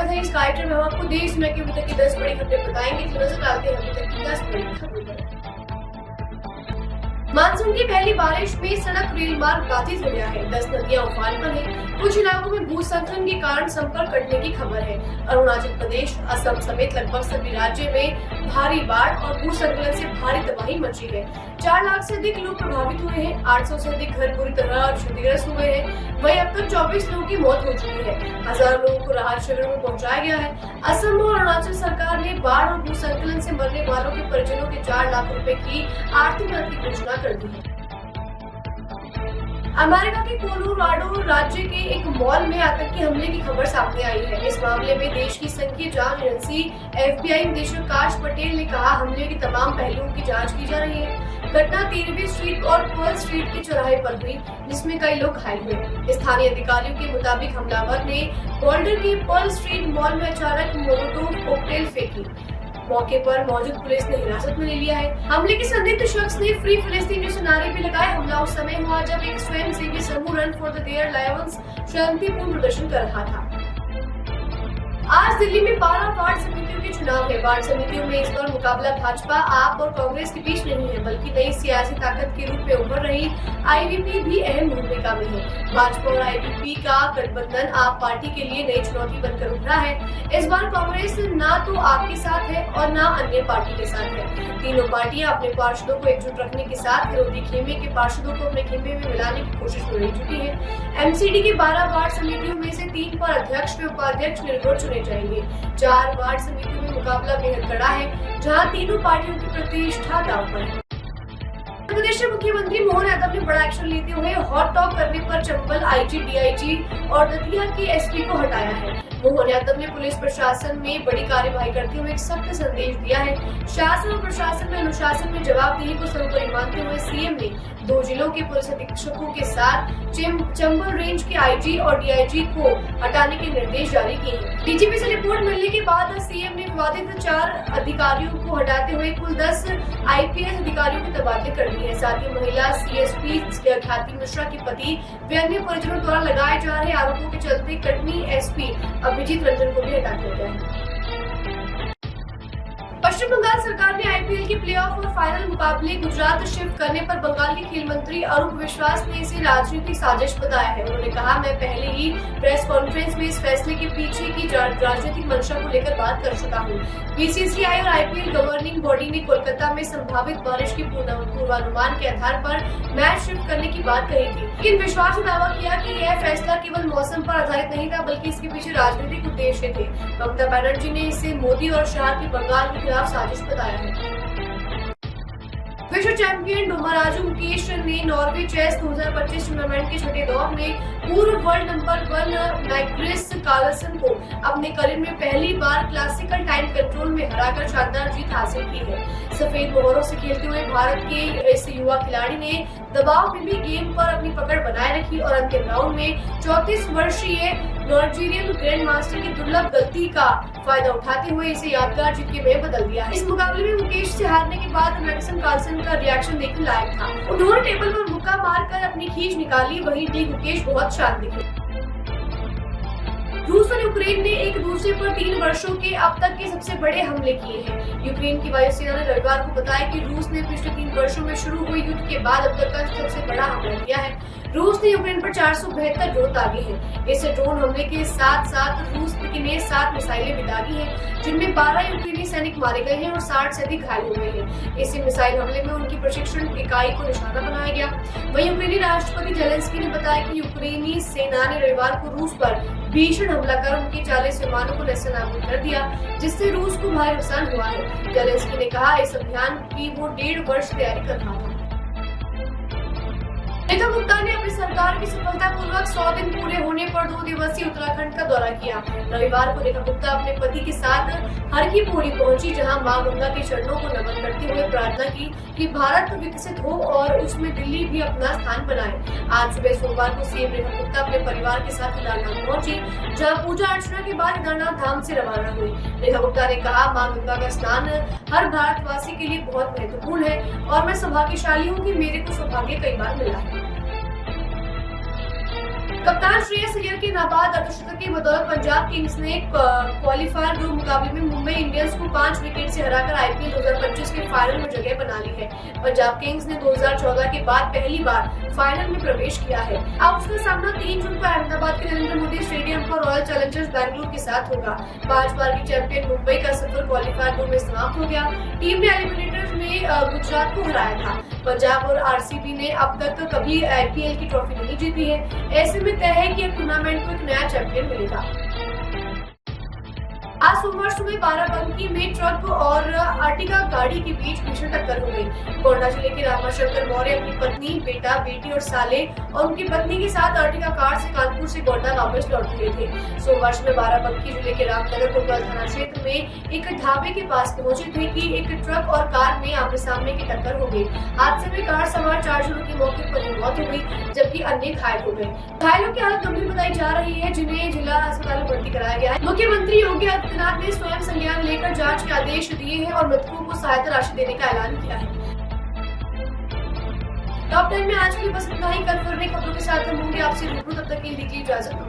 स्वागत है इस कार्यक्रम में। हम आपको देश में अभी तक की 10 बड़ी खबरें बताएंगे। तो नजर डालते हैं अभी तक की 10 बड़ी खबरों पर। मानसून की पहली बारिश में सड़क रेल मार्ग बाधित हो गया है। 10 नदियां उफान पर हैं। कुछ इलाकों में भूस्खलन के कारण संपर्क कटने की खबर है। अरुणाचल प्रदेश, असम समेत लगभग सभी राज्यों में भारी बाढ़ और भूस्खलन से भारी तबाही मची है। 4 लाख से अधिक लोग प्रभावित हुए हैं। 800 से अधिक घर पूरी तरह क्षतिग्रस्त हुए हैं। वहीं अब तक 24 लोगों की मौत हो चुकी है। हजारों लोगों को राहत शिविरों में पहुंचाया गया है। असम और अरुणाचल सरकार ने बाढ़ और भूस्खलन से मरने वालों के परिजनों के 4 लाख रुपए की आर्थिक मदद की घोषणा कर दी है। अमेरिका के कोलोराडो राज्य के एक मॉल में आतंकी हमले की खबर सामने आई है। इस मामले में देश की संघीय जांच एजेंसी FBI निदेशक काश पटेल ने कहा, हमले के तमाम पहलुओं की जांच की जा रही है। घटना 13वीं स्ट्रीट और पर्ल स्ट्रीट के चौराहे पर हुई, जिसमें कई लोग घायल हुए। स्थानीय अधिकारियों के मुताबिक हमलावर ने बोल्डर के पर्ल स्ट्रीट मॉल में अचानक मोलोटोव कॉकटेल फेंकी। मौके पर मौजूद पुलिस ने हिरासत में ले लिया है। हमले के संदिग्ध शख्स ने फ्री फिलिस्तीन जैसे नारे भी लगाए। हमला उस समय हुआ जब एक स्वयंसेवी समूह run for the there lions शांतिपूर्ण प्रदर्शन कर रहा था। आज दिल्ली में 12 वार्ड समितियों के चुनाव है। वार्ड समितियों में इस बार मुकाबला भाजपा, आप और कांग्रेस के बीच नहीं है, बल्कि नई सियासी ताकत के रूप में उभर रही IVP भी अहम भूमिका में है। भाजपा और IVP का गठबंधन आप पार्टी के लिए नई चुनौती बनकर उभरा है। इस बार कांग्रेस ना तो आपके साथ है और ना अन्य पार्टी के साथ है। तीनों पार्टियां अपने पार्षदों को एकजुट रखने के साथ विरोधी खेमे के पार्षदों को अपने खेमे में मिलाने की कोशिश में रह चुकी है। MCD के 12 वार्ड समितियों में से 3 पर अध्यक्ष व उपाध्यक्ष निर्भर चुने जाएंगे। 4 वार्ड समितियों में मुकाबला बेहद कड़ा है, जहां तीनों पार्टियों की प्रतिष्ठा दांव पर है। उत्तर प्रदेश के मुख्यमंत्री मोहन यादव ने बड़ा एक्शन लेते हुए हॉट टॉक करने पर चंबल IG, DIG और दतिया के SP को हटाया है। मोहन यादव ने पुलिस प्रशासन में बड़ी कार्यवाही करते हुए एक सख्त संदेश दिया है। शासन और प्रशासन में अनुशासन में जवाबदेही को सर्वोपरि मानते हुए CM ने 2 जिलों के पुलिस अधीक्षकों के साथ चंबल रेंज के IG और DIG को हटाने के निर्देश जारी किए हैं। DGP से रिपोर्ट मिलने के बाद CM ने विवादित 4 अधिकारियों को हटाते हुए कुल 10 IPS अधिकारियों के तबादले कर दिए हैं। साथ ही महिला CSP ख्याति मिश्रा के पति व अन्य परिजनों द्वारा लगाए जा रहे आरोपों के चलते कटनी SP अभिजीत रंजन को भी हटा दिया गया है। पश्चिम बंगाल सरकार ने IPL के प्लेऑफ और फाइनल मुकाबले गुजरात शिफ्ट करने पर बंगाल के खेल मंत्री अरूप विश्वास ने इसे राजनीतिक साजिश बताया है। उन्होंने कहा, मैं पहले ही प्रेस कॉन्फ्रेंस में इस फैसले के पीछे की राजनीतिक मंशा को लेकर बात कर चुका हूँ। BCCI और IPL गवर्निंग बॉडी ने कोलकाता में संभावित बारिश के पूर्वानुमान के आधार पर मैच शिफ्ट करने की बात कही थी, लेकिन विश्वास ने दावा किया कि यह फैसला केवल मौसम पर आधारित नहीं था, बल्कि इसके पीछे राजनीतिक उद्देश्य थे। ममता बनर्जी ने इसे मोदी और शाह की बंगाल के खिलाफ साजिश बताया है। विश्व चैंपियन डोमाराजू मुकेश ने नॉर्वे चेस 2025 टूर्नामेंट के छठे दौर में पूर्व वर्ल्ड नंबर 1 मैग्नस कार्लसन को अपने करियर में पहली बार क्लासिकल टाइम कंट्रोल में हराकर शानदार जीत हासिल की है। सफेद मोहरों से खेलते हुए भारत के इस युवा खिलाड़ी ने दबाव में भी गेम पर अपनी पकड़ बनाए रखी और अंतिम राउंड में 34 वर्षीय नाइजीरियन ग्रैंड मास्टर की दुर्लभ गलती का फायदा उठाते हुए इसे यादगार जीत में बदल दिया है। इस मुकाबले में मुकेश से हारने के बाद मैग्नस कार्लसन का रिएक्शन देखने लायक था। उन्होंने टेबल पर मुक्का मारकर अपनी खींच निकाली, वहीं डी मुकेश बहुत शांत दिखे। रूस और यूक्रेन ने एक दूसरे पर 3 वर्षों के अब तक के सबसे बड़े हमले किए हैं। यूक्रेन की वायुसेना ने रविवार को बताया कि रूस ने पिछले 3 वर्षों में शुरू हुए युद्ध के बाद अब तक का सबसे बड़ा हमला किया है। रूस ने यूक्रेन पर 472 ड्रोन दागे हैं। इस ड्रोन हमले के साथ साथ रूस ने 7 मिसाइलें भी दागी हैं, जिनमें 12 यूक्रेनी सैनिक मारे गए हैं और 60 से अधिक घायल हुए हैं। इस मिसाइल हमले में उनकी प्रशिक्षण इकाई को निशाना बनाया गया। वहीं यूक्रेनी राष्ट्रपति जेलेंस्की ने बताया कि यूक्रेनी सेना ने रविवार को रूस पर भीषण हमला कर उनके 40 विमानों को नेस्तनाबूद कर दिया, जिससे रूस को भारी नुकसान हुआ है। जेलेंस्की ने कहा, इस अभियान की वो 1.5 वर्ष तैयारी कर रहा था। रेखा गुप्ता ने अपनी सरकार की सफलतापूर्वक 100 दिन पूरे होने पर 2 दिवसीय उत्तराखंड का दौरा किया। रविवार को रेखा गुप्ता अपने पति के साथ हर की पौड़ी पहुंची, जहां मां गंगा के चरणों को नमन करते हुए प्रार्थना की कि भारत विकसित हो और उसमें दिल्ली भी अपना स्थान बनाए। आज सुबह सोमवार को CM रेखा गुप्ता अपने परिवार के साथ केदारनाथ पहुंची, जहां पूजा अर्चना के बाद केदारनाथ धाम से रवाना हुई। रेखा गुप्ता ने कहा, मां गंगा का स्नान हर भारतवासी के लिए बहुत महत्वपूर्ण है और मैं सौभाग्यशाली हूँ कि मेरे को सौभाग्य कई बार मिला है। कप्तान श्रेयस अय्यर के नाबाद अर्धशतक की बदौलत पंजाब किंग्स ने क्वालीफायर 2 मुकाबले में मुंबई इंडियंस को 5 विकेट से हराकर आईपीएल 2025 के फाइनल में जगह बना ली है। पंजाब किंग्स ने 2014 के बाद पहली बार फाइनल में प्रवेश किया है। अब उसका सामना 3 जून को अहमदाबाद के नरेंद्र मोदी स्टेडियम पर रॉयल चैलेंजर्स बैंगलोर के साथ होगा। 5 बार की चैंपियन मुंबई का सफर क्वालीफायर 2 में समाप्त हो गया। टीम ने एलिमिनेटर्स में गुजरात को हराया था। पंजाब और आरसीबी ने अब तक कभी आईपीएल की ट्रॉफी नहीं जीती है। ऐसे में तय है कि टूर्नामेंट को एक नया चैंपियन मिलेगा। आज सोमवार सुबह बाराबंकी में ट्रक और अर्टिगा गाड़ी के बीच भीषण टक्कर हो गई। गोंडा जिले के रामाशंकर मौर्य अपनी पत्नी, बेटा, बेटी और साले और उनकी पत्नी के साथ अर्टिगा कार से कानपुर से गोंडा वापस लौट रहे थे। सोमवार सुबह बाराबंकी जिले के रामनगर कोतवाल थाना क्षेत्र में एक ढाबे के पास पहुंचे थे कि एक ट्रक और कार में आमने सामने की टक्कर हो गई। हादसे में कार सवार 4 जनों की मौके पर ही मौत हो गई, जबकि अन्य घायल हो गए। घायलों की हालत गंभीर बताई जा रही है, जिन्हें जिला अस्पताल में भर्ती कराया गया है। मुख्यमंत्री योगी आदित्यनाथ ने स्वयं संज्ञान लेकर जांच के आदेश दिए हैं और मृतकों को सहायता राशि देने का ऐलान किया है। टॉप 10 में आज की बस इतना ही। कल फिर नई खबरों के साथ हम होंगे आपसे रूबरू, तब तक के लिए दीजिए इजाजत।